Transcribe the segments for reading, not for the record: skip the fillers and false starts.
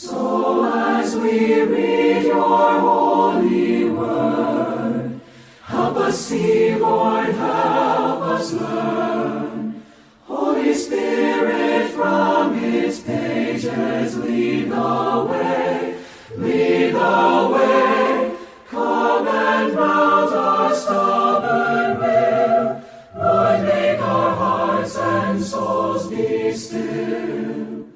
So as we read your holy word, help us see, Lord, help us learn. Holy Spirit, from its pages lead the way, lead the way. Come and rouse our stubborn will. Lord, make our hearts and souls be still.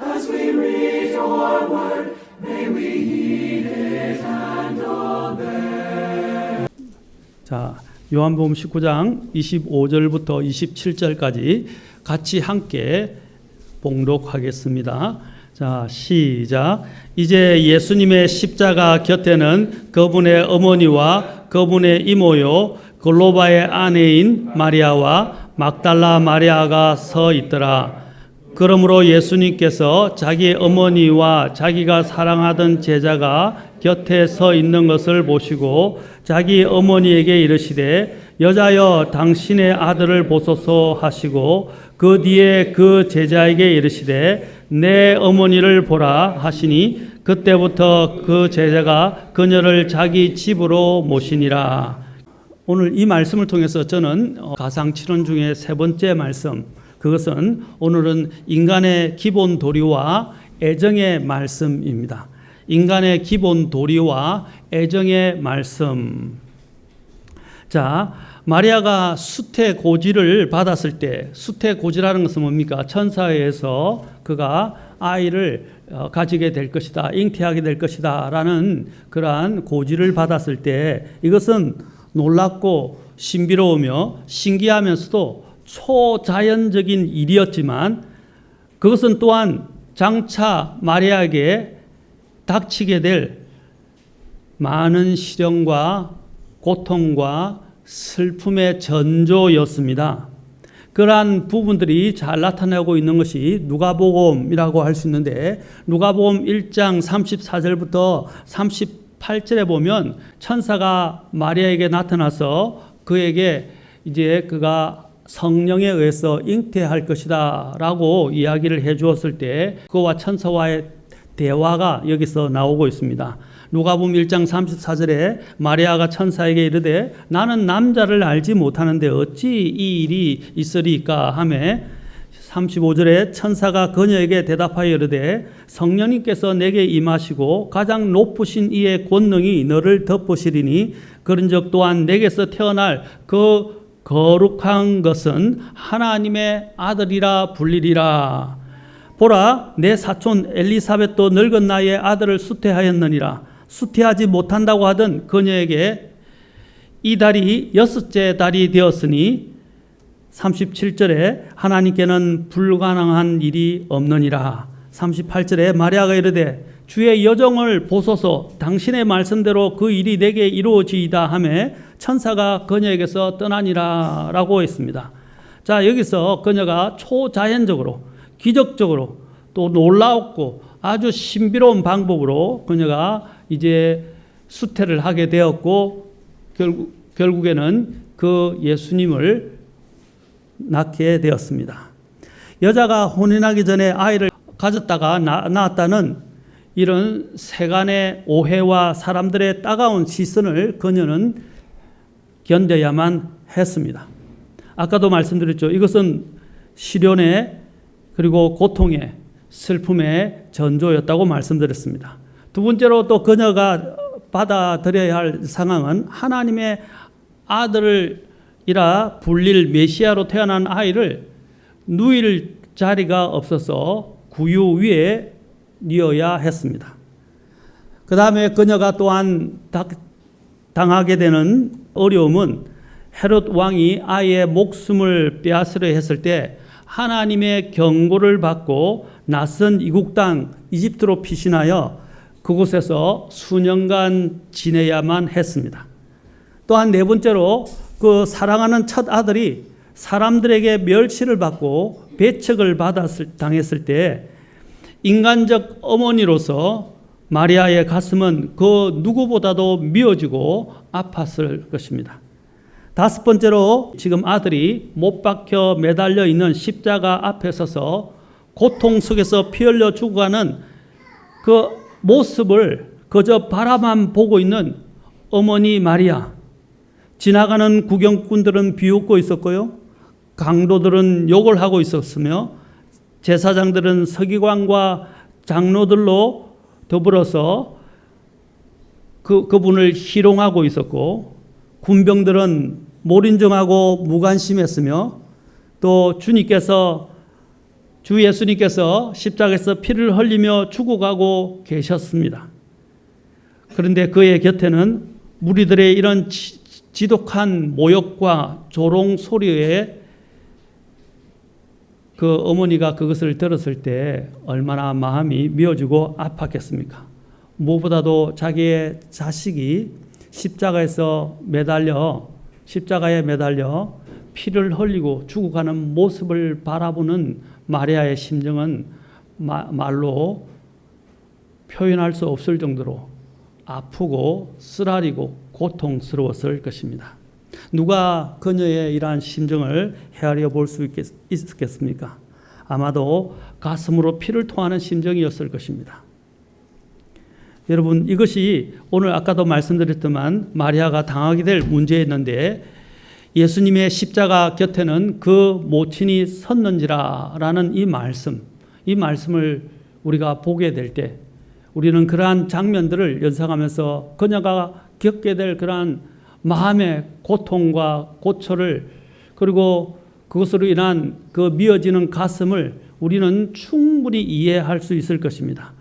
As we read your word, may we heed it and obey. 자, 요한복음 19장 25절부터 27절까지 같이 함께 봉독하겠습니다. 자, 시작. 이제 예수님의 십자가 곁에는 그분의 어머니와 그분의 이모요 글로바의 아내인 마리아와 막달라 마리아가 서 있더라. 그러므로 예수님께서 자기 어머니와 자기가 사랑하던 제자가 곁에 서 있는 것을 보시고 자기 어머니에게 이르시되 여자여 당신의 아들을 보소서 하시고 그 뒤에 그 제자에게 이르시되 내 어머니를 보라 하시니 그때부터 그 제자가 그녀를 자기 집으로 모시니라. 오늘 이 말씀을 통해서 저는 가상칠언 중에 세 번째 말씀, 그것은 오늘은 인간의 기본 도리와 애정의 말씀입니다. 인간의 기본 도리와 애정의 말씀. 자, 마리아가 수태고지를 받았을 때, 수태고지라는 것은 뭡니까? 천사에서 그가 아이를 가지게 될 것이다, 잉태하게 될 것이다 라는 그러한 고지를 받았을 때 이것은 놀랍고 신비로우며 신기하면서도 초자연적인 일이었지만 그것은 또한 장차 마리아에게 닥치게 될 많은 시련과 고통과 슬픔의 전조였습니다. 그러한 부분들이 잘 나타나고 있는 것이 누가복음이라고 할 수 있는데 누가복음 1장 34절부터 38절에 보면 천사가 마리아에게 나타나서 그에게 이제 그가 성령에 의해서 잉태할 것이다 라고 이야기를 해 주었을 때 그와 천사와의 대화가 여기서 나오고 있습니다. 누가복음 1장 34절에 마리아가 천사에게 이르되 나는 남자를 알지 못하는데 어찌 이 일이 있으리까 하매 35절에 천사가 그녀에게 대답하여 이르되 성령님께서 내게 임하시고 가장 높으신 이의 권능이 너를 덮으시리니 그런즉 또한 내게서 태어날 그 거룩한 것은 하나님의 아들이라 불리리라. 보라, 내 사촌 엘리사벳도 늙은 나이에 아들을 수태하였느니라. 수태하지 못한다고 하던 그녀에게 이 달이 6째 달이 되었으니 37절에 하나님께는 불가능한 일이 없느니라. 38절에 마리아가 이르되 주의 여정을 보소서 당신의 말씀대로 그 일이 내게 이루어지이다 하매 천사가 그녀에게서 떠나니라 라고 했습니다. 자, 여기서 그녀가 초자연적으로 기적적으로 또 놀라웠고 아주 신비로운 방법으로 그녀가 이제 수태를 하게 되었고 결국에는 그 예수님을 낳게 되었습니다. 여자가 혼인하기 전에 아이를 가졌다가 낳았다는 이런 세간의 오해와 사람들의 따가운 시선을 그녀는 견뎌야만 했습니다. 아까도 말씀드렸죠. 이것은 시련의 그리고 고통의 슬픔의 전조였다고 말씀드렸습니다. 두 번째로 또 그녀가 받아들여야 할 상황은 하나님의 아들이라 불릴 메시아로 태어난 아이를 누일 자리가 없어서 구유 위에 뉘어야 했습니다. 그 다음에 그녀가 또한 당하게 되는 어려움은 헤롯 왕이 아이의 목숨을 빼앗으려 했을 때 하나님의 경고를 받고 낯선 이국 땅 이집트로 피신하여 그곳에서 수년간 지내야만 했습니다. 또한 네 번째로 그 사랑하는 첫 아들이 사람들에게 멸시를 받고 배척을 당했을 때 인간적 어머니로서 마리아의 가슴은 그 누구보다도 미어지고 아팠을 것입니다. 다섯 번째로 지금 아들이 못 박혀 매달려 있는 십자가 앞에 서서 고통 속에서 피 흘려 죽어가는 그 모습을 그저 바라만 보고 있는 어머니 마리아. 지나가는 구경꾼들은 비웃고 있었고요. 강도들은 욕을 하고 있었으며 제사장들은 서기관과 장로들로 더불어서 그분을 희롱하고 있었고, 군병들은 몰인정하고 무관심했으며, 또 주 예수님께서 십자가에서 피를 흘리며 죽어가고 계셨습니다. 그런데 그의 곁에는 무리들의 이런 지독한 모욕과 조롱 소리에 그 어머니가 그것을 들었을 때 얼마나 마음이 미어지고 아팠겠습니까? 무엇보다도 자기의 자식이 십자가에 매달려 피를 흘리고 죽어가는 모습을 바라보는 마리아의 심정은 말로 표현할 수 없을 정도로 아프고 쓰라리고 고통스러웠을 것입니다. 누가 그녀의 이러한 심정을 헤아려 볼 수 있었겠습니까? 아마도 가슴으로 피를 토하는 심정이었을 것입니다. 여러분, 이것이 오늘 아까도 말씀드렸지만 마리아가 당하게 될 문제였는데, 예수님의 십자가 곁에는 그 모친이 섰는지라라는 이 말씀을 우리가 보게 될 때 우리는 그러한 장면들을 연상하면서 그녀가 겪게 될 그러한 마음의 고통과 고초를, 그리고 그것으로 인한 그 미어지는 가슴을 우리는 충분히 이해할 수 있을 것입니다.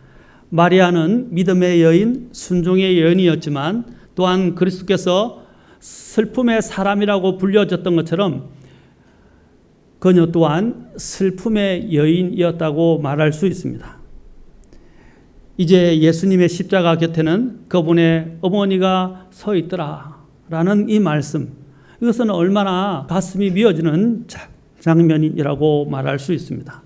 마리아는 믿음의 여인, 순종의 여인이었지만 또한 그리스도께서 슬픔의 사람이라고 불려졌던 것처럼 그녀 또한 슬픔의 여인이었다고 말할 수 있습니다. 이제 예수님의 십자가 곁에는 그분의 어머니가 서 있더라라는 이 말씀, 이것은 얼마나 가슴이 미어지는 장면이라고 말할 수 있습니다.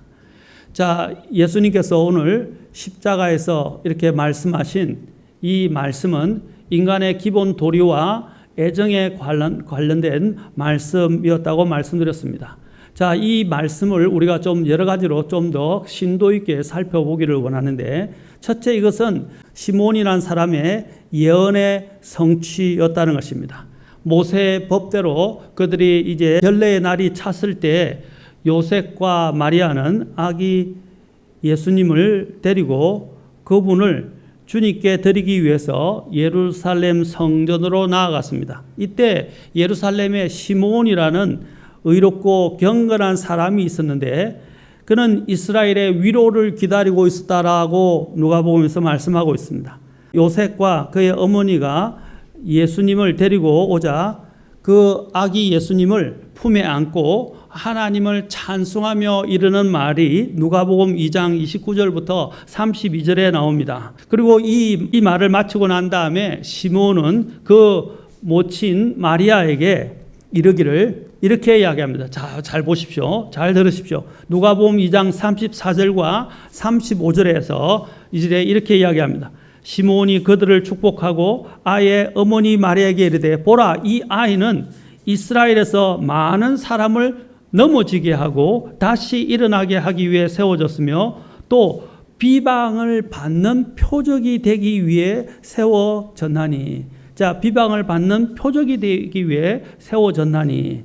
자, 예수님께서 오늘 십자가에서 이렇게 말씀하신 이 말씀은 인간의 기본 도리와 애정에 관련된 말씀이었다고 말씀드렸습니다. 자, 이 말씀을 우리가 좀 여러 가지로 좀 더 심도 있게 살펴보기를 원하는데, 첫째, 이것은 시몬이라는 사람의 예언의 성취였다는 것입니다. 모세의 법대로 그들이 이제 결례의 날이 찼을 때 요셉과 마리아는 아기 예수님을 데리고 그분을 주님께 드리기 위해서 예루살렘 성전으로 나아갔습니다. 이때 예루살렘에 시몬이라는 의롭고 경건한 사람이 있었는데 그는 이스라엘의 위로를 기다리고 있었다라고 누가복음에서 말씀하고 있습니다. 요셉과 그의 어머니가 예수님을 데리고 오자 그 아기 예수님을 품에 안고 하나님을 찬송하며 이르는 말이 누가복음 2장 29절부터 32절에 나옵니다. 그리고 이 말을 마치고 난 다음에 시몬은 그 모친 마리아에게 이르기를 이렇게 이야기합니다. 자, 잘 보십시오. 잘 들으십시오. 누가복음 2장 34절과 35절에서 이제 이렇게 이야기합니다. 시몬이 그들을 축복하고 아이의 어머니 마리아에게 이르되 보라, 이 아이는 이스라엘에서 많은 사람을 넘어지게 하고 다시 일어나게 하기 위해 세워졌으며 또 비방을 받는 표적이 되기 위해 세워졌나니. 자, 비방을 받는 표적이 되기 위해 세워졌나니.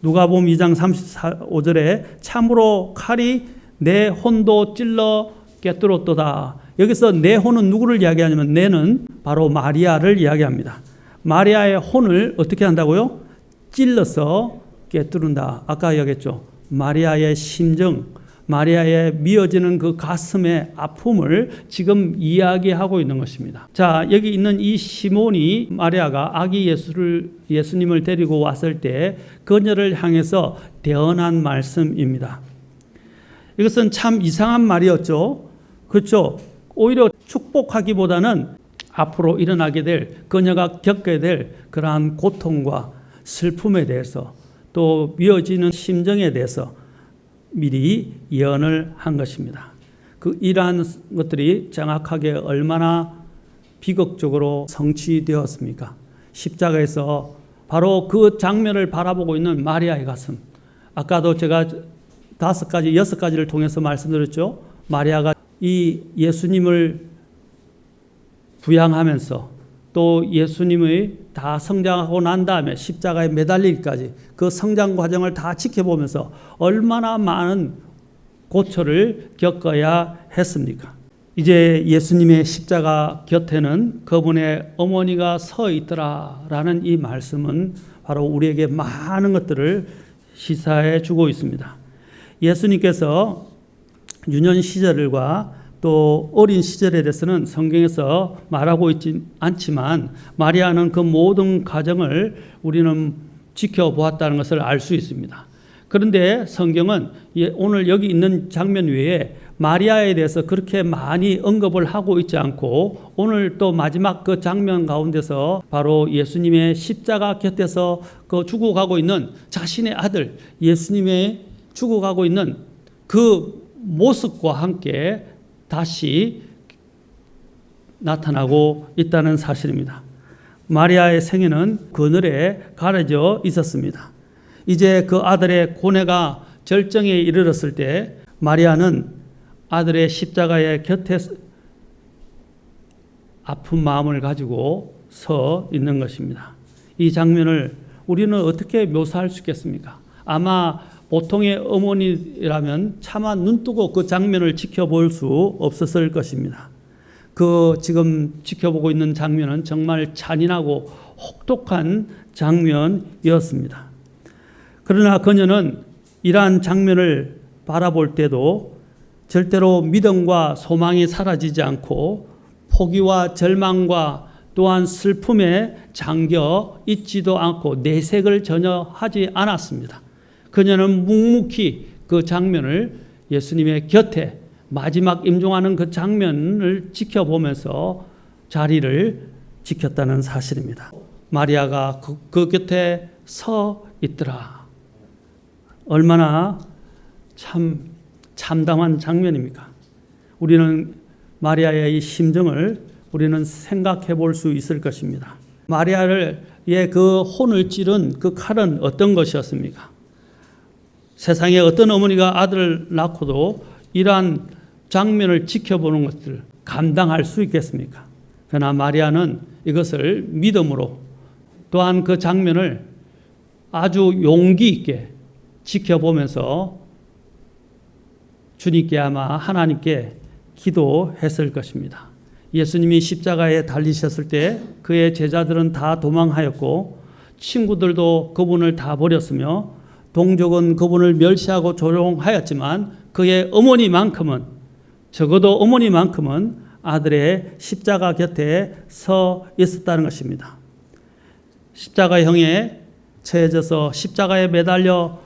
누가복음 2장 35절에 참으로 칼이 내 혼도 찔러 꿰뚫었도다. 여기서 내 혼은 누구를 이야기하냐면 내는 바로 마리아를 이야기합니다. 마리아의 혼을 어떻게 한다고요? 찔러서 꿰뚫는다. 아까 이야기했죠. 마리아의 심정, 마리아의 미어지는 그 가슴의 아픔을 지금 이야기하고 있는 것입니다. 자, 여기 있는 이 시몬이 마리아가 아기 예수님을 데리고 왔을 때 그녀를 향해서 대언한 말씀입니다. 이것은 참 이상한 말이었죠. 그렇죠? 오히려 축복하기보다는 앞으로 일어나게 될, 그녀가 겪게 될 그러한 고통과 슬픔에 대해서 또 미어지는 심정에 대해서 미리 예언을 한 것입니다. 이러한 것들이 정확하게 얼마나 비극적으로 성취되었습니까? 십자가에서 바로 그 장면을 바라보고 있는 마리아의 가슴. 아까도 제가 6가지를 통해서 말씀드렸죠. 마리아가 이 예수님을 부양하면서 또 예수님의 다 성장하고 난 다음에 십자가에 매달리기까지 그 성장 과정을 다 지켜보면서 얼마나 많은 고초를 겪어야 했습니까? 이제 예수님의 십자가 곁에는 그분의 어머니가 서 있더라라는 이 말씀은 바로 우리에게 많은 것들을 시사해 주고 있습니다. 예수님께서 유년 시절과 또 어린 시절에 대해서는 성경에서 말하고 있지 않지만 마리아는 그 모든 과정을 우리는 지켜보았다는 것을 알 수 있습니다. 그런데 성경은 오늘 여기 있는 장면 외에 마리아에 대해서 그렇게 많이 언급을 하고 있지 않고 오늘 또 마지막 그 장면 가운데서 바로 예수님의 십자가 곁에서 그 죽어가고 있는 자신의 아들 예수님의 죽어가고 있는 그 모습과 함께 다시 나타나고 있다는 사실입니다. 마리아의 생애는 그늘에 가려져 있었습니다. 이제 그 아들의 고뇌가 절정에 이르렀을 때 마리아는 아들의 십자가의 곁에 아픈 마음을 가지고 서 있는 것입니다. 이 장면을 우리는 어떻게 묘사할 수 있겠습니까? 아마 보통의 어머니라면 차마 눈뜨고 그 장면을 지켜볼 수 없었을 것입니다. 그 지금 지켜보고 있는 장면은 정말 잔인하고 혹독한 장면이었습니다. 그러나 그녀는 이러한 장면을 바라볼 때도 절대로 믿음과 소망이 사라지지 않고 포기와 절망과 또한 슬픔에 잠겨 있지도 않고 내색을 전혀 하지 않았습니다. 그녀는 묵묵히 그 장면을 예수님의 곁에 마지막 임종하는 그 장면을 지켜보면서 자리를 지켰다는 사실입니다. 마리아가 그 곁에 서 있더라. 얼마나 참담한 장면입니까? 우리는 마리아의 이 심정을 우리는 생각해 볼 수 있을 것입니다. 마리아의 그 혼을 찌른 그 칼은 어떤 것이었습니까? 세상에 어떤 어머니가 아들을 낳고도 이러한 장면을 지켜보는 것을 감당할 수 있겠습니까? 그러나 마리아는 이것을 믿음으로 또한 그 장면을 아주 용기 있게 지켜보면서 주님께 아마 하나님께 기도했을 것입니다. 예수님이 십자가에 달리셨을 때 그의 제자들은 다 도망하였고 친구들도 그분을 다 버렸으며 동족은 그분을 멸시하고 조롱하였지만 그의 어머니만큼은 적어도 어머니만큼은 아들의 십자가 곁에 서 있었다는 것입니다. 십자가형에 처해져서 십자가에 매달려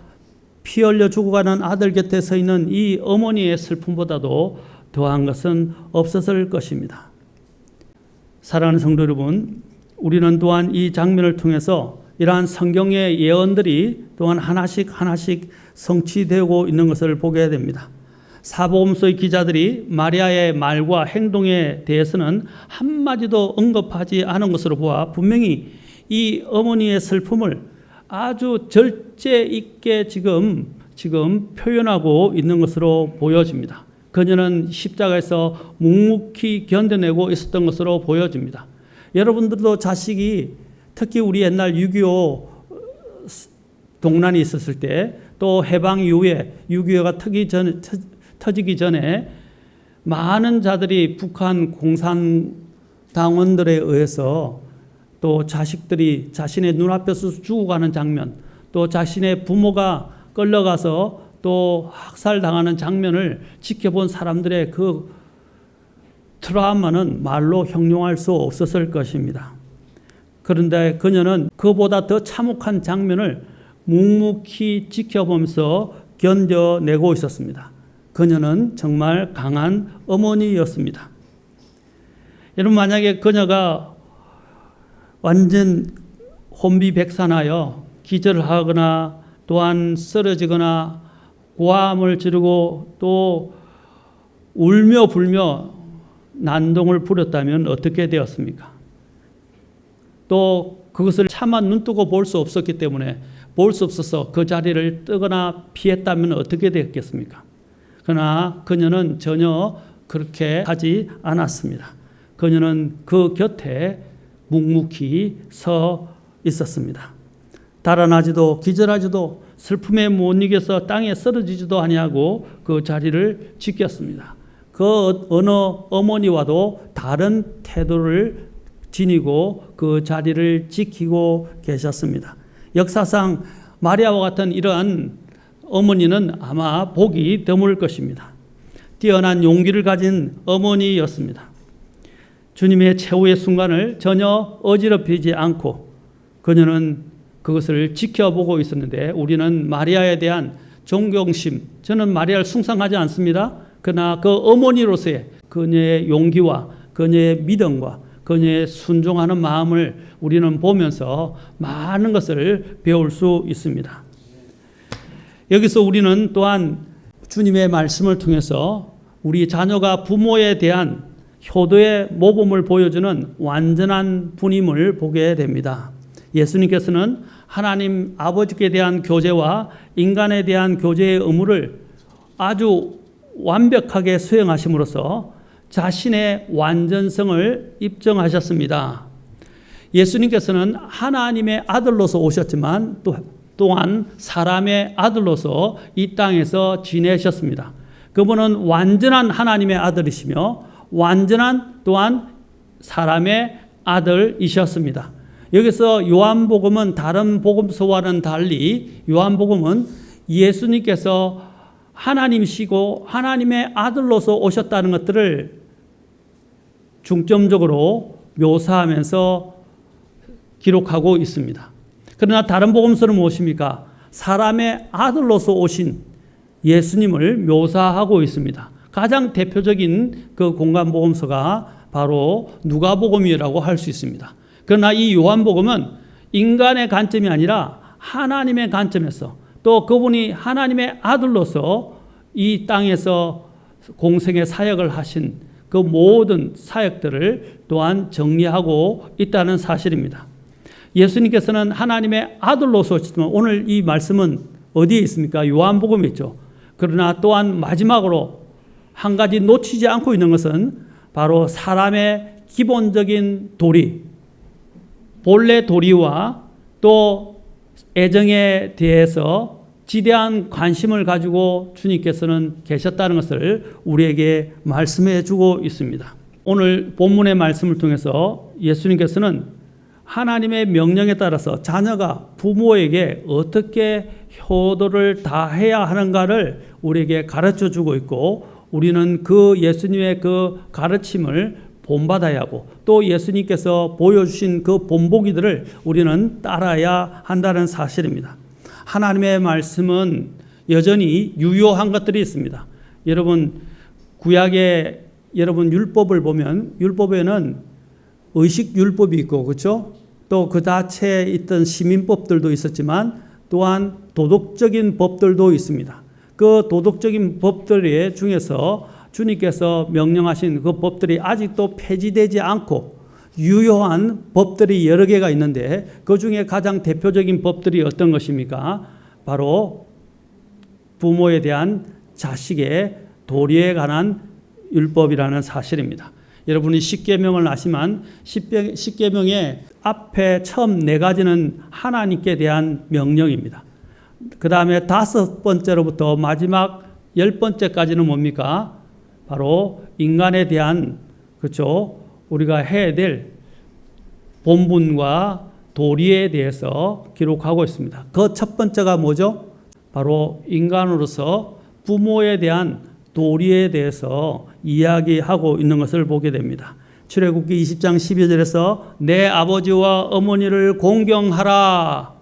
피 흘려 죽어가는 아들 곁에 서 있는 이 어머니의 슬픔보다도 더한 것은 없었을 것입니다. 사랑하는 성도 여러분, 우리는 또한 이 장면을 통해서 이러한 성경의 예언들이 또한 하나씩 성취되고 있는 것을 보게 됩니다. 사복음서의 기자들이 마리아의 말과 행동에 대해서는 한마디도 언급하지 않은 것으로 보아 분명히 이 어머니의 슬픔을 아주 절제 있게 지금 표현하고 있는 것으로 보여집니다. 그녀는 십자가에서 묵묵히 견뎌내고 있었던 것으로 보여집니다. 여러분들도 자식이 특히 우리 옛날 6.25 동란이 있었을 때 또 해방 이후에 6.25가 터지기 전에 많은 자들이 북한 공산당원들에 의해서 또 자식들이 자신의 눈앞에서 죽어가는 장면, 또 자신의 부모가 끌려가서 또 학살당하는 장면을 지켜본 사람들의 그 트라우마는 말로 형용할 수 없었을 것입니다. 그런데 그녀는 그보다 더 참혹한 장면을 묵묵히 지켜보면서 견뎌내고 있었습니다. 그녀는 정말 강한 어머니였습니다. 여러분, 만약에 그녀가 완전 혼비백산하여 기절을 하거나 또한 쓰러지거나 고함을 지르고 또 울며 불며 난동을 부렸다면 어떻게 되었습니까? 또 그것을 차마 눈뜨고 볼 수 없었기 때문에 볼 수 없어서 그 자리를 뜨거나 피했다면 어떻게 되었겠습니까? 그러나 그녀는 전혀 그렇게 하지 않았습니다. 그녀는 그 곁에 묵묵히 서 있었습니다. 달아나지도 기절하지도 슬픔에 못 이겨서 땅에 쓰러지지도 아니하고 그 자리를 지켰습니다. 그 어느 어머니와도 다른 태도를 지니고 그 자리를 지키고 계셨습니다. 역사상 마리아와 같은 이러한 어머니는 아마 복이 드물 것입니다. 뛰어난 용기를 가진 어머니였습니다. 주님의 최후의 순간을 전혀 어지럽히지 않고 그녀는 그것을 지켜보고 있었는데 우리는 마리아에 대한 존경심, 저는 마리아를 숭상하지 않습니다. 그러나 그 어머니로서의 그녀의 용기와 그녀의 믿음과 그녀의 순종하는 마음을 우리는 보면서 많은 것을 배울 수 있습니다. 여기서 우리는 또한 주님의 말씀을 통해서 우리 자녀가 부모에 대한 효도의 모범을 보여주는 완전한 분임을 보게 됩니다. 예수님께서는 하나님 아버지께 대한 교제와 인간에 대한 교제의 의무를 아주 완벽하게 수행하심으로써 자신의 완전성을 입증하셨습니다. 예수님께서는 하나님의 아들로서 오셨지만 또한 사람의 아들로서 이 땅에서 지내셨습니다. 그분은 완전한 하나님의 아들이시며 완전한 또한 사람의 아들이셨습니다. 여기서 요한복음은 다른 복음서와는 달리 요한복음은 예수님께서 하나님이시고 하나님의 아들로서 오셨다는 것들을 중점적으로 묘사하면서 기록하고 있습니다. 그러나 다른 복음서는 무엇입니까? 사람의 아들로서 오신 예수님을 묘사하고 있습니다. 가장 대표적인 그 공간 복음서가 바로 누가복음이라고 할 수 있습니다. 그러나 이 요한복음은 인간의 관점이 아니라 하나님의 관점에서 또 그분이 하나님의 아들로서 이 땅에서 공생의 사역을 하신 그 모든 사역들을 또한 정리하고 있다는 사실입니다. 예수님께서는 하나님의 아들로서 오셨지만 오늘 이 말씀은 어디에 있습니까? 요한복음에 있죠. 그러나 또한 마지막으로 한 가지 놓치지 않고 있는 것은 바로 사람의 기본적인 도리, 본래 도리와 또 애정에 대해서 지대한 관심을 가지고 주님께서는 계셨다는 것을 우리에게 말씀해 주고 있습니다. 오늘 본문의 말씀을 통해서 예수님께서는 하나님의 명령에 따라서 자녀가 부모에게 어떻게 효도를 다해야 하는가를 우리에게 가르쳐 주고 있고 우리는 그 예수님의 그 가르침을 본받아야 하고 또 예수님께서 보여주신 그 본보기들을 우리는 따라야 한다는 사실입니다. 하나님의 말씀은 여전히 유효한 것들이 있습니다. 여러분 구약의 율법을 보면 율법에는 의식율법이 있고 그렇죠? 또 그 자체에 있던 시민법들도 있었지만 또한 도덕적인 법들도 있습니다. 그 도덕적인 법들 중에서 주님께서 명령하신 그 법들이 아직도 폐지되지 않고 유효한 법들이 여러 개가 있는데 그 중에 가장 대표적인 법들이 어떤 것입니까? 바로 부모에 대한 자식의 도리에 관한 율법이라는 사실입니다. 여러분이 십계명을 아시면 십계명의 앞에 처음 네 가지는 하나님께 대한 명령입니다. 그 다음에 5번째로부터 마지막 10번째까지는 뭡니까? 바로 인간에 대한 그렇죠? 우리가 해야 될 본분과 도리에 대해서 기록하고 있습니다. 그 첫 번째가 뭐죠? 바로 인간으로서 부모에 대한 도리에 대해서 이야기하고 있는 것을 보게 됩니다. 출애굽기 20장 12절에서 내 아버지와 어머니를 공경하라.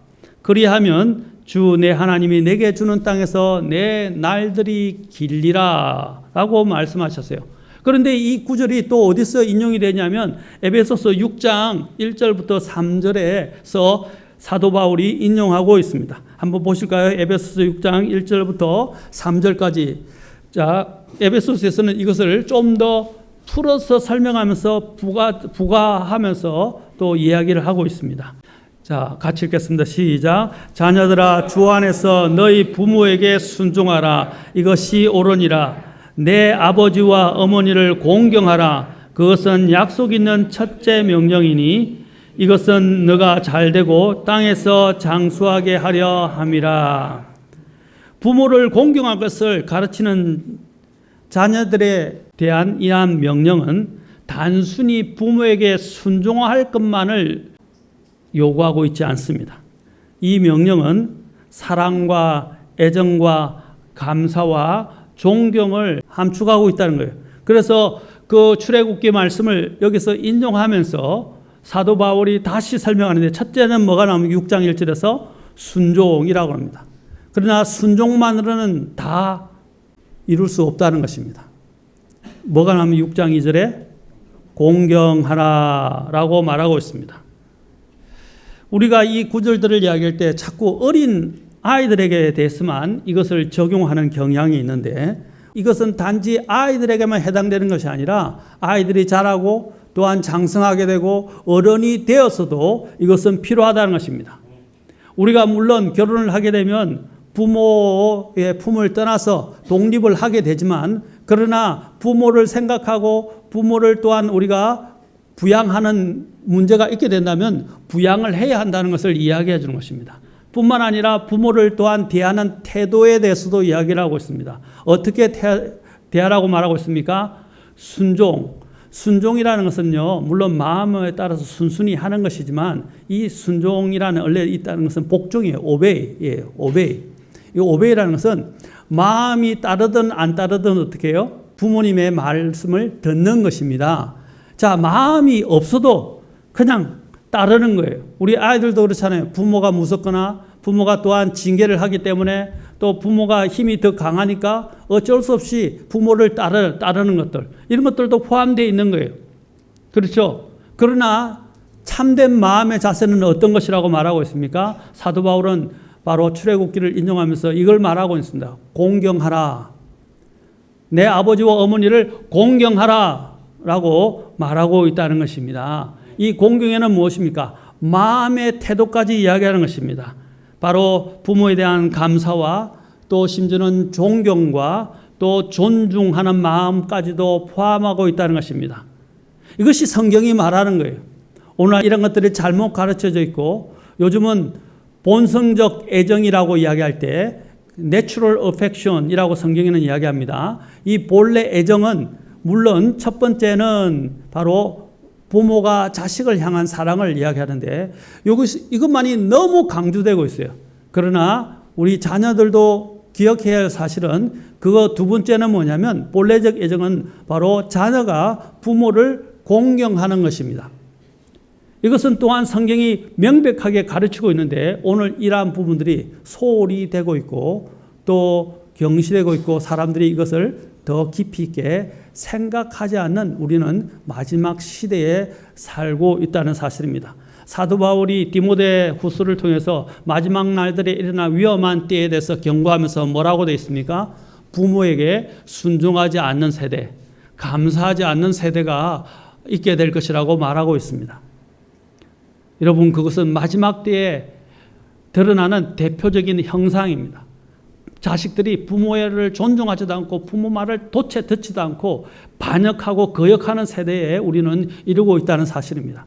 그리하면 주 내 하나님이 내게 주는 땅에서 내 날들이 길리라 라고 말씀하셨어요. 그런데 이 구절이 또 어디서 인용이 되냐면 에베소서 6장 1절부터 3절에서 사도 바울이 인용하고 있습니다. 한번 보실까요? 에베소서 6장 1절부터 3절까지. 자, 에베소서에서는 이것을 좀 더 풀어서 설명하면서 부가하면서 또 이야기를 하고 있습니다. 자, 같이 읽겠습니다. 시작. 자녀들아 주 안에서 너희 부모에게 순종하라. 이것이 옳으니라. 내 아버지와 어머니를 공경하라. 그것은 약속 있는 첫째 명령이니 이것은 너가 잘되고 땅에서 장수하게 하려 함이라. 부모를 공경할 것을 가르치는 자녀들에 대한 이러한 명령은 단순히 부모에게 순종할 것만을 요구하고 있지 않습니다. 이 명령은 사랑과 애정과 감사와 존경을 함축하고 있다는 거예요. 그래서 그 출애굽기 말씀을 여기서 인용하면서 사도 바울이 다시 설명하는데, 첫째는 뭐가 나오면 6장 1절에서 순종이라고 합니다. 그러나 순종만으로는 다 이룰 수 없다는 것입니다. 뭐가 나오면 6장 2절에 공경하라라고 말하고 있습니다. 우리가 이 구절들을 이야기할 때 자꾸 어린 아이들에게 대해서만 이것을 적용하는 경향이 있는데, 이것은 단지 아이들에게만 해당되는 것이 아니라 아이들이 자라고 또한 장성하게 되고 어른이 되어서도 이것은 필요하다는 것입니다. 우리가 물론 결혼을 하게 되면 부모의 품을 떠나서 독립을 하게 되지만, 그러나 부모를 생각하고 부모를 또한 우리가 부양하는 문제가 있게 된다면 부양을 해야 한다는 것을 이야기해 주는 것입니다. 뿐만 아니라 부모를 또한 대하는 태도에 대해서도 이야기를 하고 있습니다. 어떻게 대하라고 말하고 있습니까? 순종이라는 것은요, 물론 마음에 따라서 순순히 하는 것이지만, 이 순종이라는 원래 있다는 것은 복종이에요. 오베이예요. 오베이. 이 오베이라는 것은 마음이 따르든 안 따르든 어떻게 해요? 부모님의 말씀을 듣는 것입니다. 자, 마음이 없어도 그냥 따르는 거예요. 우리 아이들도 그렇잖아요. 부모가 무섭거나 부모가 또한 징계를 하기 때문에, 또 부모가 힘이 더 강하니까 어쩔 수 없이 부모를 따르는 것들, 이런 것들도 포함되어 있는 거예요. 그렇죠? 그러나 참된 마음의 자세는 어떤 것이라고 말하고 있습니까? 사도 바울은 바로 출애굽기를 인용하면서 이걸 말하고 있습니다. 공경하라. 내 아버지와 어머니를 공경하라 라고 말하고 있다는 것입니다. 이 공경에는 무엇입니까? 마음의 태도까지 이야기하는 것입니다. 바로 부모에 대한 감사와 또 심지어는 존경과 또 존중하는 마음까지도 포함하고 있다는 것입니다. 이것이 성경이 말하는 거예요. 오늘 이런 것들이 잘못 가르쳐져 있고, 요즘은 본성적 애정이라고 이야기할 때 Natural Affection이라고 성경에는 이야기합니다. 이 본래 애정은 물론 첫 번째는 바로 부모가 자식을 향한 사랑을 이야기하는데, 이것만이 너무 강조되고 있어요. 그러나 우리 자녀들도 기억해야 할 사실은 그거 두 번째는 뭐냐면, 본래적 애정은 바로 자녀가 부모를 공경하는 것입니다. 이것은 또한 성경이 명백하게 가르치고 있는데, 오늘 이러한 부분들이 소홀히 되고 있고 또 경시되고 있고, 사람들이 이것을 더 깊이 있게 생각하지 않는 우리는 마지막 시대에 살고 있다는 사실입니다. 사도 바울이 디모데 후서를 통해서 마지막 날들에 일어날 위험한 때에 대해서 경고하면서 뭐라고 되어 있습니까? 부모에게 순종하지 않는 세대, 감사하지 않는 세대가 있게 될 것이라고 말하고 있습니다. 여러분, 그것은 마지막 때에 드러나는 대표적인 형상입니다. 자식들이 부모를 존중하지도 않고 부모 말을 도체 듣지도 않고 반역하고 거역하는 세대에 우리는 이르고 있다는 사실입니다.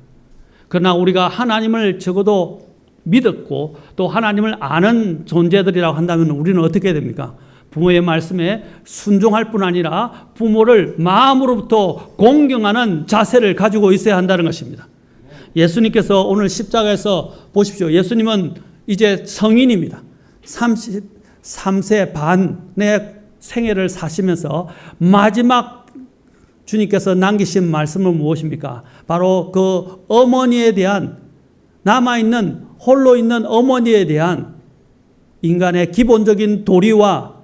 그러나 우리가 하나님을 적어도 믿었고 또 하나님을 아는 존재들이라고 한다면 우리는 어떻게 됩니까? 부모의 말씀에 순종할 뿐 아니라 부모를 마음으로부터 공경하는 자세를 가지고 있어야 한다는 것입니다. 예수님께서 오늘 십자가에서 보십시오. 예수님은 이제 성인입니다. 33세 반의 생애를 사시면서 마지막 주님께서 남기신 말씀은 무엇입니까? 바로 그 어머니에 대한, 남아있는 홀로 있는 어머니에 대한 인간의 기본적인 도리와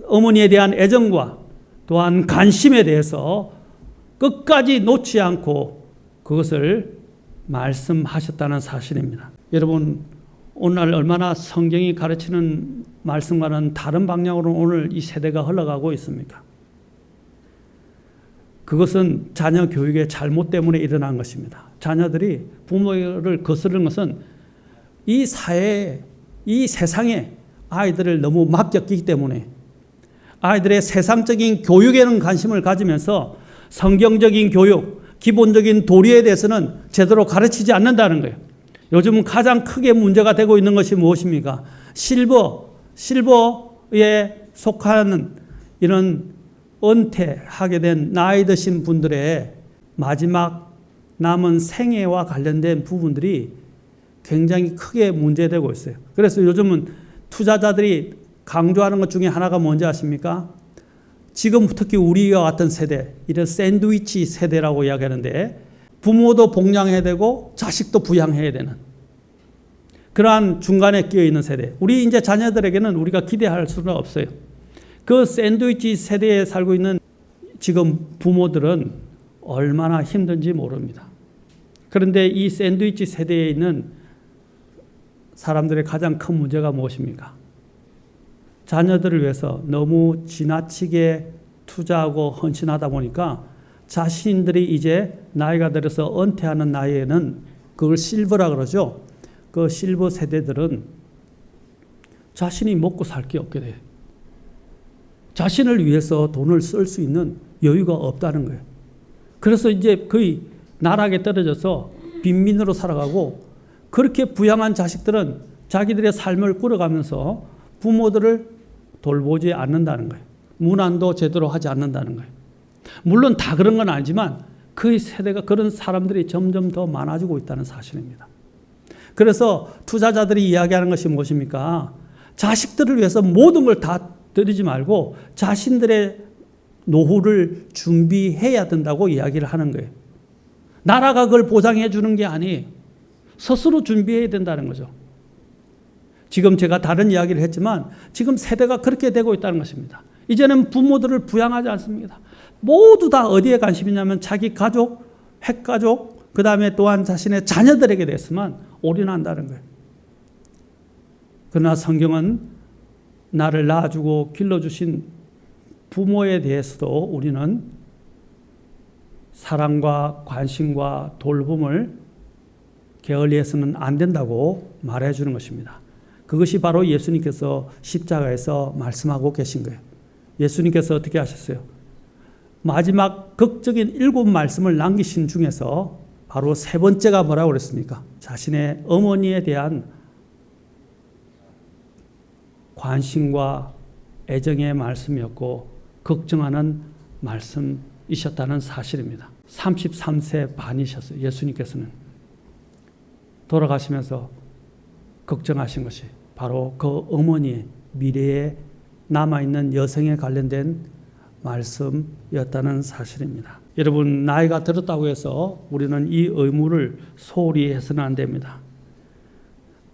어머니에 대한 애정과 또한 관심에 대해서 끝까지 놓지 않고 그것을 말씀하셨다는 사실입니다. 여러분, 오늘 얼마나 성경이 가르치는 말씀과는 다른 방향으로 오늘 이 세대가 흘러가고 있습니까? 그것은 자녀 교육의 잘못 때문에 일어난 것입니다. 자녀들이 부모를 거스르는 것은 이 사회에, 이 세상에 아이들을 너무 맡겼기 때문에, 아이들의 세상적인 교육에는 관심을 가지면서 성경적인 교육, 기본적인 도리에 대해서는 제대로 가르치지 않는다는 거예요. 요즘 가장 크게 문제가 되고 있는 것이 무엇입니까? 실버에 속하는 이런 은퇴하게 된 나이 드신 분들의 마지막 남은 생애와 관련된 부분들이 굉장히 크게 문제되고 있어요. 그래서 요즘은 투자자들이 강조하는 것 중에 하나가 뭔지 아십니까? 지금 특히 우리와 같은 세대, 이런 샌드위치 세대라고 이야기하는데 부모도 복양해야 되고 자식도 부양해야 되는 그러한 중간에 끼어 있는 세대. 우리 이제 자녀들에게는 우리가 기대할 수는 없어요. 그 샌드위치 세대에 살고 있는 지금 부모들은 얼마나 힘든지 모릅니다. 그런데 이 샌드위치 세대에 있는 사람들의 가장 큰 문제가 무엇입니까? 자녀들을 위해서 너무 지나치게 투자하고 헌신하다 보니까 자신들이 이제 나이가 들어서 은퇴하는 나이에는 그걸 실버라 그러죠. 그 실버 세대들은 자신이 먹고 살 게 없게 돼요. 자신을 위해서 돈을 쓸 수 있는 여유가 없다는 거예요. 그래서 이제 거의 나락에 떨어져서 빈민으로 살아가고 그렇게 부양한 자식들은 자기들의 삶을 꾸려가면서 부모들을 돌보지 않는다는 거예요. 문안도 제대로 하지 않는다는 거예요. 물론 다 그런 건 아니지만 그 세대가 그런 사람들이 점점 더 많아지고 있다는 사실입니다. 그래서 투자자들이 이야기하는 것이 무엇입니까? 자식들을 위해서 모든 걸 다 드리지 말고 자신들의 노후를 준비해야 된다고 이야기를 하는 거예요. 나라가 그걸 보장해 주는 게 아니에요. 스스로 준비해야 된다는 거죠. 지금 제가 다른 이야기를 했지만 지금 세대가 그렇게 되고 있다는 것입니다. 이제는 부모들을 부양하지 않습니다. 모두 다 어디에 관심이 있냐면 자기 가족, 핵가족, 그 다음에 또한 자신의 자녀들에게 대해서만 올인한다는 거예요. 그러나 성경은 나를 낳아주고 길러주신 부모에 대해서도 우리는 사랑과 관심과 돌봄을 게을리해서는 안 된다고 말해주는 것입니다. 그것이 바로 예수님께서 십자가에서 말씀하고 계신 거예요. 예수님께서 어떻게 하셨어요? 마지막 극적인 7말씀을 남기신 중에서 바로 3번째가 뭐라고 그랬습니까? 자신의 어머니에 대한 관심과 애정의 말씀이었고 걱정하는 말씀이셨다는 사실입니다. 33세 반이셨어요. 예수님께서는 돌아가시면서 걱정하신 것이 바로 그 어머니의 미래에 남아있는 여성에 관련된 말씀이었다는 사실입니다. 여러분, 나이가 들었다고 해서 우리는 이 의무를 소홀히 해서는 안 됩니다.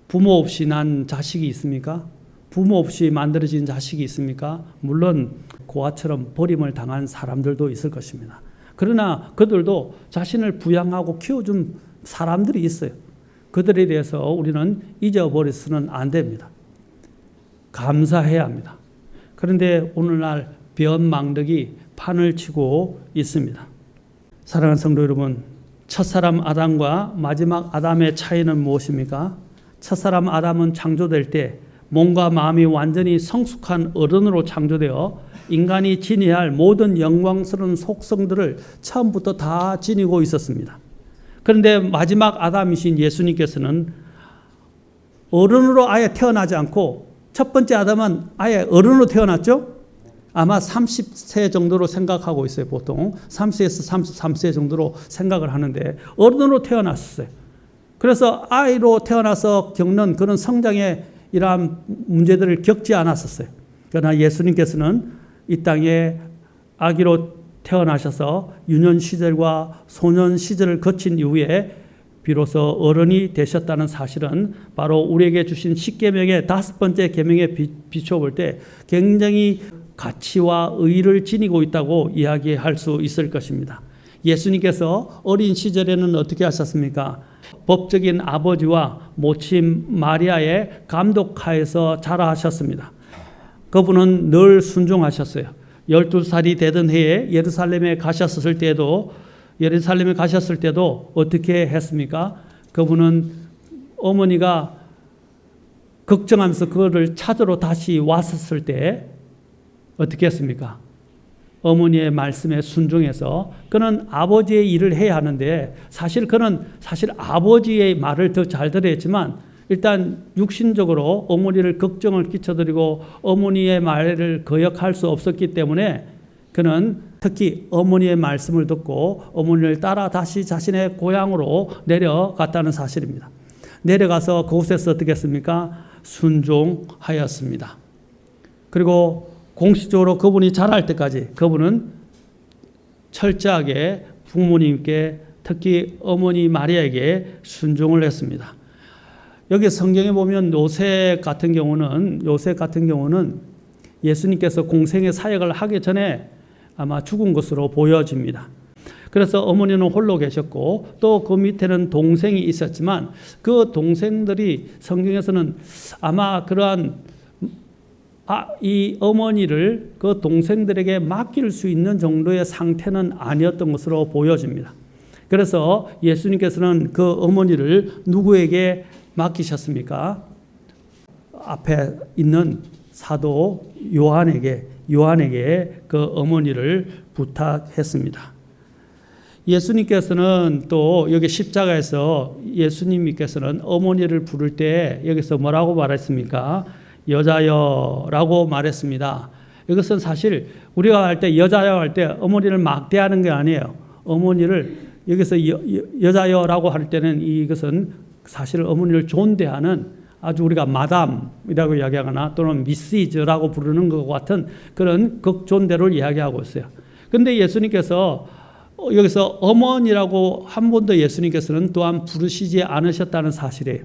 부모 없이 난 자식이 있습니까? 부모 없이 만들어진 자식이 있습니까? 물론 고아처럼 버림을 당한 사람들도 있을 것입니다. 그러나 그들도 자신을 부양하고 키워준 사람들이 있어요. 그들에 대해서 우리는 잊어버려서는 안 됩니다. 감사해야 합니다. 그런데 오늘날 변망덕이 판을 치고 있습니다. 사랑하는 성도 여러분, 첫사람 아담과 마지막 아담의 차이는 무엇입니까? 첫사람 아담은 창조될 때 몸과 마음이 완전히 성숙한 어른으로 창조되어 인간이 지녀야 할 모든 영광스러운 속성들을 처음부터 다 지니고 있었습니다. 그런데 마지막 아담이신 예수님께서는 어른으로 아예 태어나지 않고 첫 번째 아담은 아예 어른으로 태어났죠? 아마 30세 정도로 생각하고 있어요. 보통 30세에서 33세 정도로 생각을 하는데 어른으로 태어났어요. 그래서 아이로 태어나서 겪는 그런 성장의 이러한 문제들을 겪지 않았었어요. 그러나 예수님께서는 이 땅에 아기로 태어나셔서 유년 시절과 소년 시절을 거친 이후에 비로소 어른이 되셨다는 사실은 바로 우리에게 주신 십계명의 5번째 계명에 비춰볼 때 굉장히 가치와 의의를 지니고 있다고 이야기할 수 있을 것입니다. 예수님께서 어린 시절에는 어떻게 하셨습니까? 법적인 아버지와 모친 마리아의 감독하에서 자라하셨습니다. 그분은 늘 순종하셨어요. 12살이 되던 해에 예루살렘에 가셨을 때도 어떻게 했습니까? 그분은 어머니가 걱정하면서 그거를 찾으러 다시 왔었을 때 어떻게 했습니까? 어머니의 말씀에 순종해서 그는 아버지의 일을 해야 하는데 그는 아버지의 말을 더 잘 들어야 했지만 일단 육신적으로 어머니를 걱정을 끼쳐드리고 어머니의 말을 거역할 수 없었기 때문에 그는 특히 어머니의 말씀을 듣고 어머니를 따라 다시 자신의 고향으로 내려갔다는 사실입니다. 내려가서 그곳에서 어떻게 했습니까? 순종하였습니다. 그리고 공식적으로 그분이 자랄 때까지 그분은 철저하게 부모님께 특히 어머니 마리아에게 순종을 했습니다. 여기 성경에 보면 요셉 같은 경우는 예수님께서 공생의 사역을 하기 전에 아마 죽은 것으로 보여집니다. 그래서 어머니는 홀로 계셨고 또 그 밑에는 동생이 있었지만 그 동생들이 성경에서는 아마 그러한 이 어머니를 그 동생들에게 맡길 수 있는 정도의 상태는 아니었던 것으로 보여집니다. 그래서 예수님께서는 그 어머니를 누구에게 맡기셨습니까? 앞에 있는 사도 요한에게 그 어머니를 부탁했습니다. 예수님께서는 또 여기 십자가에서 예수님께서는 어머니를 부를 때 여기서 뭐라고 말했습니까? 여자여라고 말했습니다. 이것은 사실 우리가 할 때 여자여 할 때 어머니를 막대하는 게 아니에요. 어머니를 여기서 여자여라고 할 때는 이것은 사실 어머니를 존대하는 아주 우리가 마담이라고 이야기하거나 또는 미시즈라고 부르는 것 같은 그런 극존대를 이야기하고 있어요. 그런데 예수님께서 여기서 어머니라고 한 번도 예수님께서는 또한 부르시지 않으셨다는 사실이에요.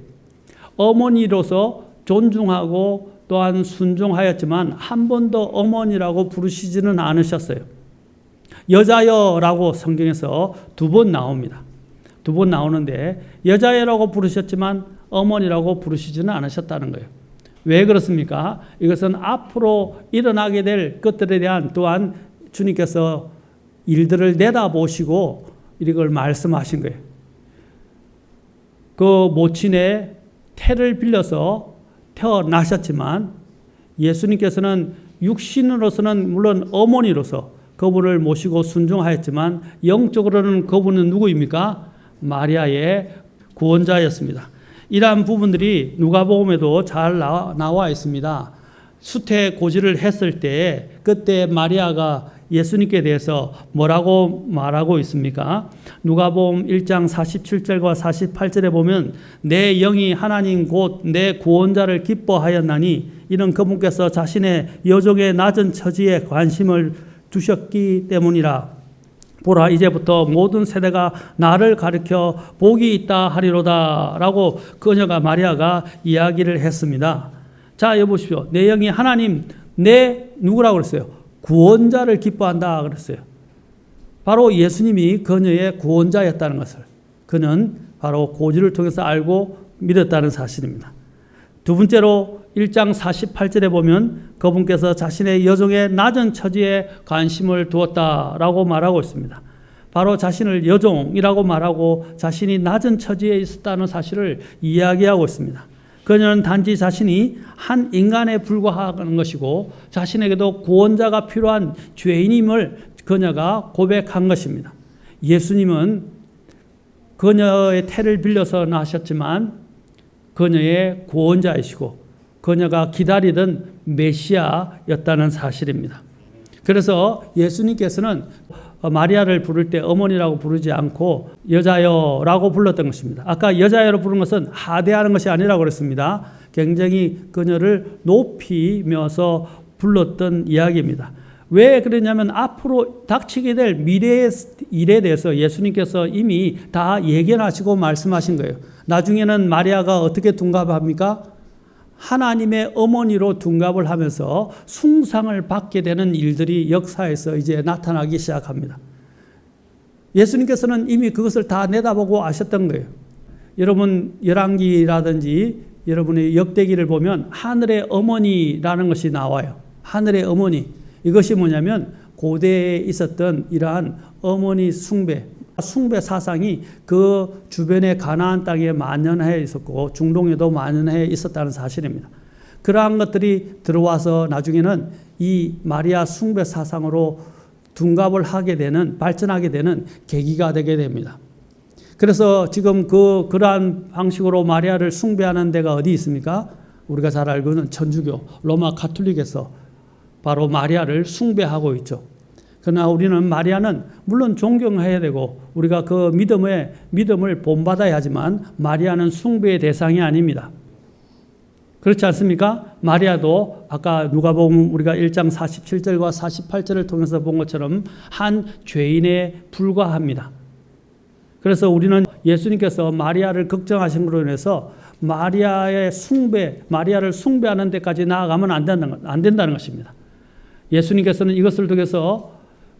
어머니로서 존중하고 또한 순종하였지만 한 번도 어머니라고 부르시지는 않으셨어요. 여자여라고 성경에서 2번 나옵니다. 2번 나오는데 여자여라고 부르셨지만 어머니라고 부르시지는 않으셨다는 거예요. 왜 그렇습니까? 이것은 앞으로 일어나게 될 것들에 대한 또한 주님께서 일들을 내다보시고 이걸 말씀하신 거예요. 그 모친의 태를 빌려서 태어나셨지만 예수님께서는 육신으로서는 물론 어머니로서 그분을 모시고 순종하였지만 영적으로는 그분은 누구입니까? 마리아의 구원자였습니다. 이러한 부분들이 누가복음에도 잘 나와 있습니다. 수태고지를 했을 때 그때 마리아가 예수님께 대해서 뭐라고 말하고 있습니까? 누가복음 1장 47절과 48절에 보면 내 영이 하나님 곧 내 구원자를 기뻐하였나니 이는 그분께서 자신의 여종의 낮은 처지에 관심을 두셨기 때문이라. 보라 이제부터 모든 세대가 나를 가리켜 복이 있다 하리로다 라고 그녀가 마리아가 이야기를 했습니다. 자 여보십시오. 내 영이 하나님 내 누구라고 그랬어요? 구원자를 기뻐한다 그랬어요. 바로 예수님이 그녀의 구원자였다는 것을 그는 바로 고지를 통해서 알고 믿었다는 사실입니다. 두 번째로 1장 48절에 보면 그분께서 자신의 여종의 낮은 처지에 관심을 두었다라고 말하고 있습니다. 바로 자신을 여종이라고 말하고 자신이 낮은 처지에 있었다는 사실을 이야기하고 있습니다. 그녀는 단지 자신이 한 인간에 불과한 것이고 자신에게도 구원자가 필요한 죄인임을 그녀가 고백한 것입니다. 예수님은 그녀의 태를 빌려서 나셨지만 그녀의 구원자이시고 그녀가 기다리던 메시아였다는 사실입니다. 그래서 예수님께서는 마리아를 부를 때 어머니라고 부르지 않고 여자여라고 불렀던 것입니다. 아까 여자여로 부른 것은 하대하는 것이 아니라고 그랬습니다. 굉장히 그녀를 높이면서 불렀던 이야기입니다. 왜 그러냐면 앞으로 닥치게 될 미래의 일에 대해서 예수님께서 이미 다 예견하시고 말씀하신 거예요. 나중에는 마리아가 어떻게 둔갑합니까? 하나님의 어머니로 둔갑을 하면서 숭상을 받게 되는 일들이 역사에서 이제 나타나기 시작합니다. 예수님께서는 이미 그것을 다 내다보고 아셨던 거예요. 여러분 열왕기라든지 여러분의 역대기를 보면 하늘의 어머니라는 것이 나와요. 하늘의 어머니. 이것이 뭐냐면 고대에 있었던 이러한 어머니 숭배 사상이 그 주변의 가나안 땅에 만연해 있었고 중동에도 만연해 있었다는 사실입니다. 그러한 것들이 들어와서 나중에는 이 마리아 숭배 사상으로 둔갑을 하게 되는, 발전하게 되는 계기가 되게 됩니다. 그래서 지금 그러한 방식으로 마리아를 숭배하는 데가 어디 있습니까? 우리가 잘 알고 있는 천주교, 로마 가톨릭에서 바로 마리아를 숭배하고 있죠. 그러나 우리는 마리아는 물론 존경해야 되고 우리가 그 믿음을 본받아야 하지만 마리아는 숭배의 대상이 아닙니다. 그렇지 않습니까? 마리아도 아까 누가복음 우리가 1장 47절과 48절을 통해서 본 것처럼 한 죄인에 불과합니다. 그래서 우리는 예수님께서 마리아를 걱정하신 것으로 인해서 마리아를 숭배하는 데까지 나아가면 안 된다는 것입니다. 예수님께서는 이것을 통해서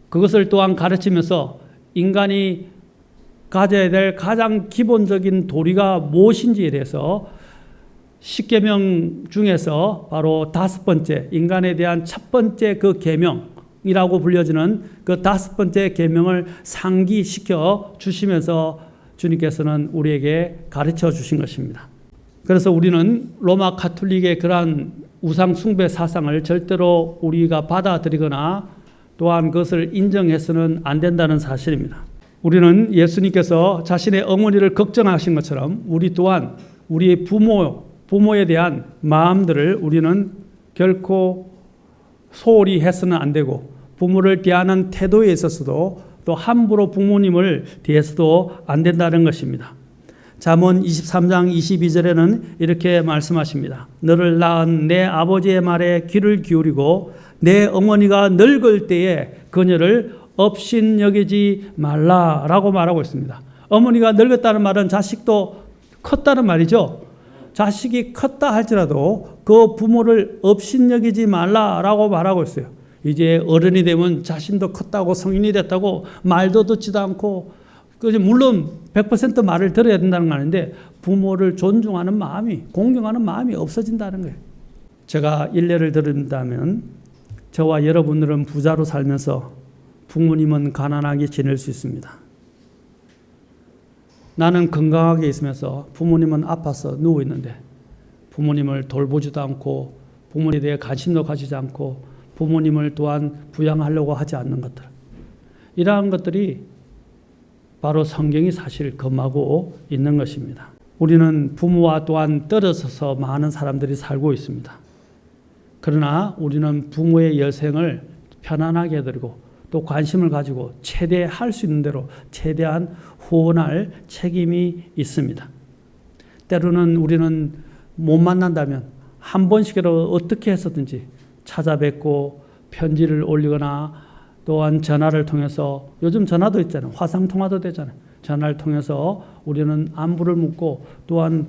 그것을 또한 가르치면서 인간이 가져야 될 가장 기본적인 도리가 무엇인지에 대해서 10계명 중에서 바로 5번째, 인간에 대한 첫 번째 그 계명이라고 불려지는 그 5번째 계명을 상기시켜 주시면서 주님께서는 우리에게 가르쳐 주신 것입니다. 그래서 우리는 로마 가톨릭의 그러한 우상 숭배 사상을 절대로 우리가 받아들이거나 또한 그것을 인정해서는 안 된다는 사실입니다. 우리는 예수님께서 자신의 어머니를 걱정하신 것처럼 우리 또한 우리의 부모에 대한 마음들을 우리는 결코 소홀히 해서는 안 되고 부모를 대하는 태도에 있어서도 또 함부로 부모님을 대해서도 안 된다는 것입니다. 잠언 23장 22절에는 이렇게 말씀하십니다. 너를 낳은 내 아버지의 말에 귀를 기울이고 내 어머니가 늙을 때에 그녀를 업신여기지 말라라고 말하고 있습니다. 어머니가 늙었다는 말은 자식도 컸다는 말이죠. 자식이 컸다 할지라도 그 부모를 업신여기지 말라라고 말하고 있어요. 이제 어른이 되면 자신도 컸다고 성인이 됐다고 말도 듣지도 않고 물론 100% 말을 들어야 된다는 거 아닌데 부모를 존중하는 마음이, 공경하는 마음이 없어진다는 거예요. 제가 일례를 드린다면 저와 여러분들은 부자로 살면서 부모님은 가난하게 지낼 수 있습니다. 나는 건강하게 있으면서 부모님은 아파서 누워 있는데 부모님을 돌보지도 않고 부모님에 대해 관심도 가지지 않고 부모님을 또한 부양하려고 하지 않는 것들. 이러한 것들이 바로 성경이 사실 금하고 있는 것입니다. 우리는 부모와 또한 떨어져서 많은 사람들이 살고 있습니다. 그러나 우리는 부모의 여생을 편안하게 해드리고 또 관심을 가지고 최대할 수 있는 대로 최대한 후원할 책임이 있습니다. 때로는 우리는 못 만난다면 한 번씩이라도 어떻게 해서든지 찾아뵙고 편지를 올리거나 또한 전화를 통해서 요즘 전화도 있잖아요. 화상통화도 되잖아요. 전화를 통해서 우리는 안부를 묻고 또한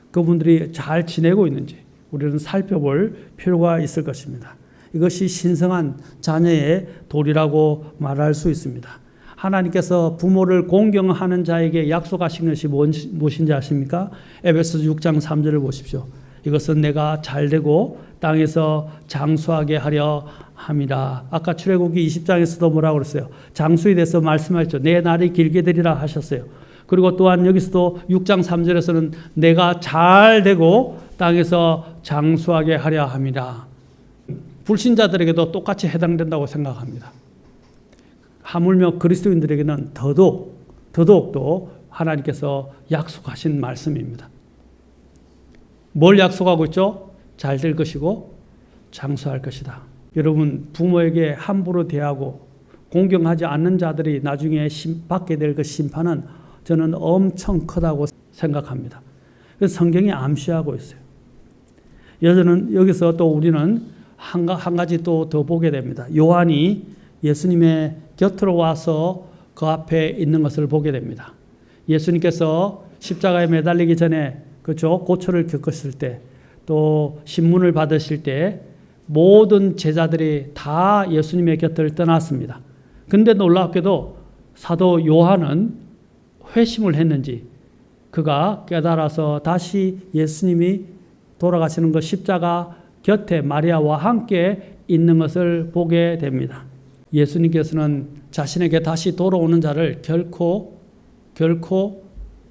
그분들이 잘 지내고 있는지 우리는 살펴볼 필요가 있을 것입니다. 이것이 신성한 자녀의 도리라고 말할 수 있습니다. 하나님께서 부모를 공경하는 자에게 약속하신 것이 무엇인지 아십니까? 에베소서 6장 3절을 보십시오. 이것은 내가 잘되고 땅에서 장수하게 하려 함이라. 아까 출애굽기 20장에서도 뭐라고 그랬어요? 장수에 대해서 말씀하셨죠. 내 날이 길게 되리라 하셨어요. 그리고 또한 여기서도 6장 3절에서는 내가 잘되고 땅에서 장수하게 하려 함이라. 불신자들에게도 똑같이 해당된다고 생각합니다. 하물며 그리스도인들에게는 더더욱도 하나님께서 약속하신 말씀입니다. 뭘 약속하고 있죠? 잘 될 것이고 장수할 것이다. 여러분, 부모에게 함부로 대하고 공경하지 않는 자들이 나중에 받게 될 그 심판은 저는 엄청 크다고 생각합니다. 그래서 성경이 암시하고 있어요. 여기서 또 우리는 한 가지 또 더 보게 됩니다. 요한이 예수님의 곁으로 와서 그 앞에 있는 것을 보게 됩니다. 예수님께서 십자가에 매달리기 전에 그렇죠? 고초를 겪었을 때 또 신문을 받으실 때 모든 제자들이 다 예수님의 곁을 떠났습니다. 근데 놀랍게도 사도 요한은 회심을 했는지 그가 깨달아서 다시 예수님이 돌아가시는 것 십자가 곁에 마리아와 함께 있는 것을 보게 됩니다. 예수님께서는 자신에게 다시 돌아오는 자를 결코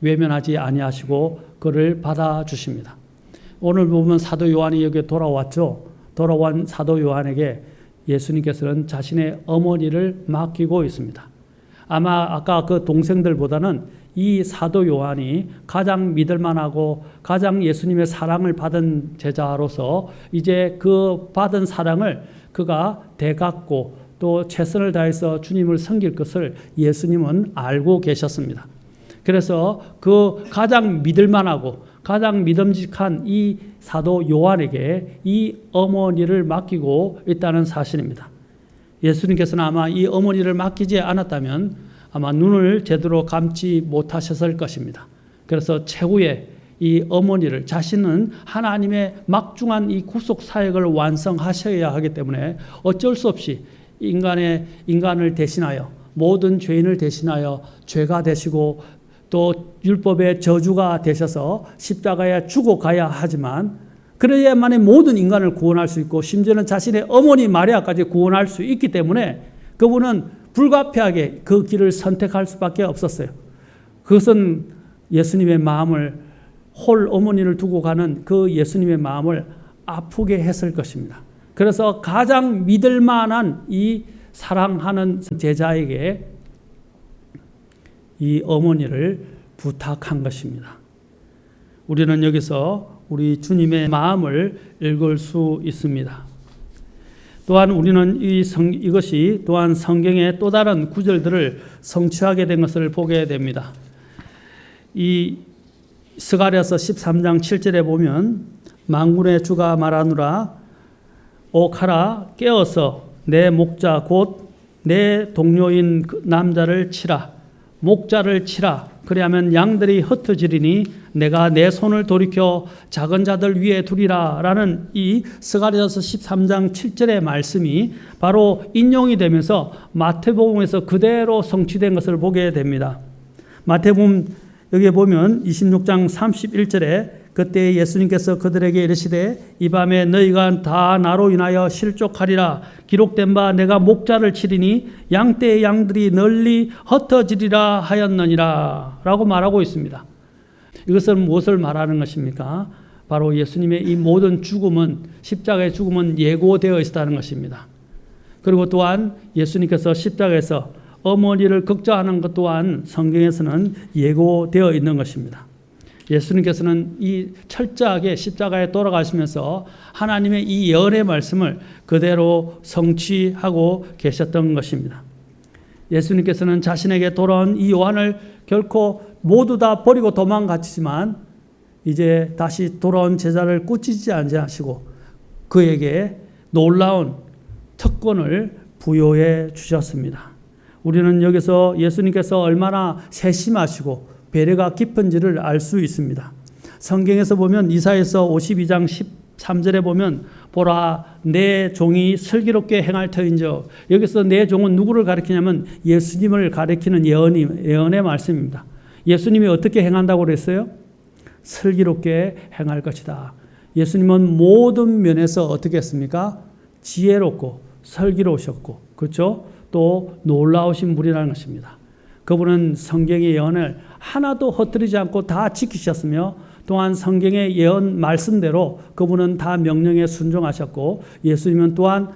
외면하지 아니하시고 그를 받아주십니다. 오늘 보면 사도 요한이 여기에 돌아왔죠. 돌아온 사도 요한에게 예수님께서는 자신의 어머니를 맡기고 있습니다. 아마 아까 그 동생들보다는 이 사도 요한이 가장 믿을만하고 가장 예수님의 사랑을 받은 제자로서 이제 그 받은 사랑을 그가 되갚고 또 최선을 다해서 주님을 섬길 것을 예수님은 알고 계셨습니다. 그래서 그 가장 믿을만하고 가장 믿음직한 이 사도 요한에게 이 어머니를 맡기고 있다는 사실입니다. 예수님께서는 아마 이 어머니를 맡기지 않았다면 아마 눈을 제대로 감지 못하셨을 것입니다. 그래서 최후의 이 어머니를 자신은 하나님의 막중한 이 구속 사역을 완성하셔야 하기 때문에 어쩔 수 없이 인간을 대신하여 모든 죄인을 대신하여 죄가 되시고 또 율법의 저주가 되셔서 십자가에 죽어가야 하지만 그래야만이 모든 인간을 구원할 수 있고 심지어는 자신의 어머니 마리아까지 구원할 수 있기 때문에 그분은 불가피하게 그 길을 선택할 수밖에 없었어요. 그것은 예수님의 마음을 홀 어머니를 두고 가는 그 예수님의 마음을 아프게 했을 것입니다. 그래서 가장 믿을 만한 이 사랑하는 제자에게 이 어머니를 부탁한 것입니다. 우리는 여기서 우리 주님의 마음을 읽을 수 있습니다. 또한 우리는 이것이 또한 성경의 또 다른 구절들을 성취하게 된 것을 보게 됩니다. 이 스가랴서 13장 7절에 보면 만군의 주가 말하노라 오 가라 깨어서 내 목자 곧 내 동료인 남자를 치라 목자를 치라 그리하면 양들이 흩어지리니 내가 내 손을 돌이켜 작은 자들 위에 두리라 라는 이 스가랴서 13장 7절의 말씀이 바로 인용이 되면서 마태복음에서 그대로 성취된 것을 보게 됩니다. 마태복음 여기에 보면 26장 31절에 그때 예수님께서 그들에게 이르시되 이 밤에 너희가 다 나로 인하여 실족하리라 기록된 바 내가 목자를 치리니 양떼의 양들이 널리 흩어지리라 하였느니라 라고 말하고 있습니다. 이것은 무엇을 말하는 것입니까? 바로 예수님의 이 모든 죽음은 십자가의 죽음은 예고되어 있었다는 것입니다. 그리고 또한 예수님께서 십자가에서 어머니를 걱정하는 것 또한 성경에서는 예고되어 있는 것입니다. 예수님께서는 이 철저하게 십자가에 돌아가시면서 하나님의 이 예언의 말씀을 그대로 성취하고 계셨던 것입니다. 예수님께서는 자신에게 돌아온 이 요한을 결코 모두 다 버리고 도망갔지만 이제 다시 돌아온 제자를 꾸짖지 아니하시고 그에게 놀라운 특권을 부여해 주셨습니다. 우리는 여기서 예수님께서 얼마나 세심하시고 배려가 깊은지를 알 수 있습니다. 성경에서 보면 이사야서 52장 13절에 보면 보라 내 종이 슬기롭게 행할 터인즉 여기서 내 종은 누구를 가리키냐면 예수님을 가리키는 예언의 말씀입니다. 예수님이 어떻게 행한다고 그랬어요? 슬기롭게 행할 것이다. 예수님은 모든 면에서 어떻게 했습니까? 지혜롭고 슬기로우셨고 그렇죠? 또 놀라우신 분이라는 것입니다. 그분은 성경의 예언을 하나도 헛들이지 않고 다 지키셨으며 또한 성경의 예언 말씀대로 그분은 다 명령에 순종하셨고 예수님은 또한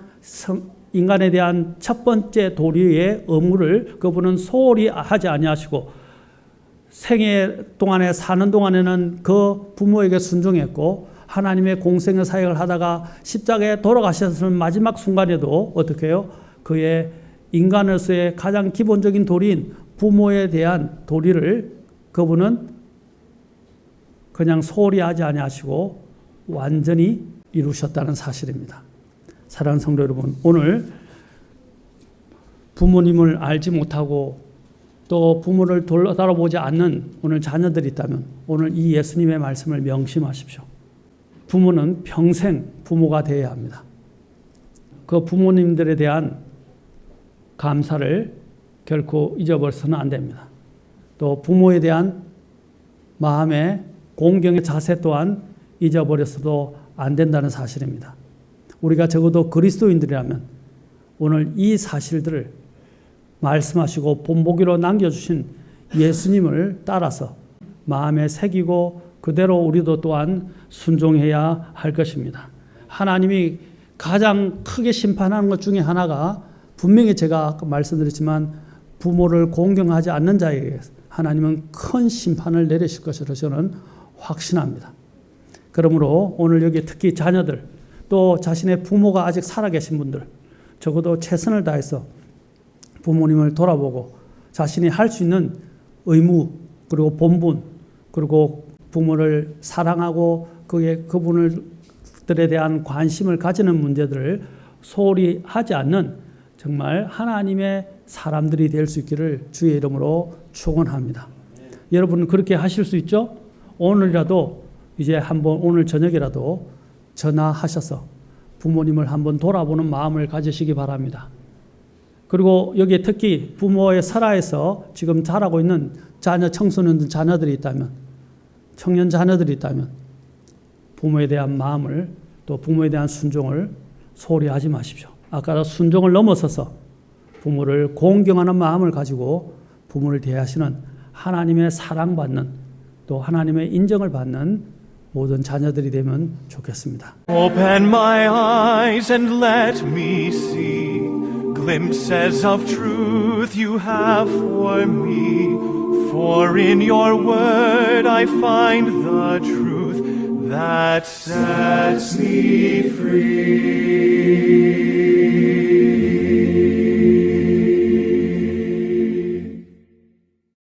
인간에 대한 첫 번째 도리의 의무를 그분은 소홀히 하지 아니하시고 생애 동안에 사는 동안에는 그 부모에게 순종했고 하나님의 공생의 사역을 하다가 십자가에 돌아가셨을 마지막 순간에도 어떻게 해요? 그의 인간으로서의 가장 기본적인 도리인 부모에 대한 도리를 그분은 그냥 소홀히 하지 아니하시고 완전히 이루셨다는 사실입니다. 사랑하는 성도 여러분, 오늘 부모님을 알지 못하고 또 부모를 돌아보지 않는 오늘 자녀들이 있다면 오늘 이 예수님의 말씀을 명심하십시오. 부모는 평생 부모가 되어야 합니다. 그 부모님들에 대한 감사를 결코 잊어버려서는 안 됩니다. 또 부모에 대한 마음의 공경의 자세 또한 잊어버려서도 안 된다는 사실입니다. 우리가 적어도 그리스도인들이라면 오늘 이 사실들을 말씀하시고 본보기로 남겨주신 예수님을 따라서 마음에 새기고 그대로 우리도 또한 순종해야 할 것입니다. 하나님이 가장 크게 심판하는 것 중에 하나가 분명히 제가 아까 말씀드렸지만 부모를 공경하지 않는 자에게 하나님은 큰 심판을 내리실 것으로 저는 확신합니다. 그러므로 오늘 여기 특히 자녀들 또 자신의 부모가 아직 살아계신 분들 적어도 최선을 다해서 부모님을 돌아보고 자신이 할 수 있는 의무 그리고 본분 그리고 부모를 사랑하고 그분들에 대한 관심을 가지는 문제들을 소홀히 하지 않는 정말 하나님의 사람들이 될 수 있기를 주의 이름으로 축원합니다. 여러분 그렇게 하실 수 있죠? 오늘이라도 이제 한번 오늘 저녁이라도 전화하셔서 부모님을 한번 돌아보는 마음을 가지시기 바랍니다. 그리고 여기에 특히 부모의 설화에서 지금 자라고 있는 자녀, 청소년 자녀들이 있다면, 청년 자녀들이 있다면 부모에 대한 마음을 또 부모에 대한 순종을 소홀히 하지 마십시오. 아까 순종을 넘어서서 부모를 공경하는 마음을 가지고 부모를 대하시는 하나님의 사랑받는 또 하나님의 인정을 받는 모든 자녀들이 되면 좋겠습니다. Open my eyes and let me see glimpses of truth you have for me. For in your word I find the truth that sets me free.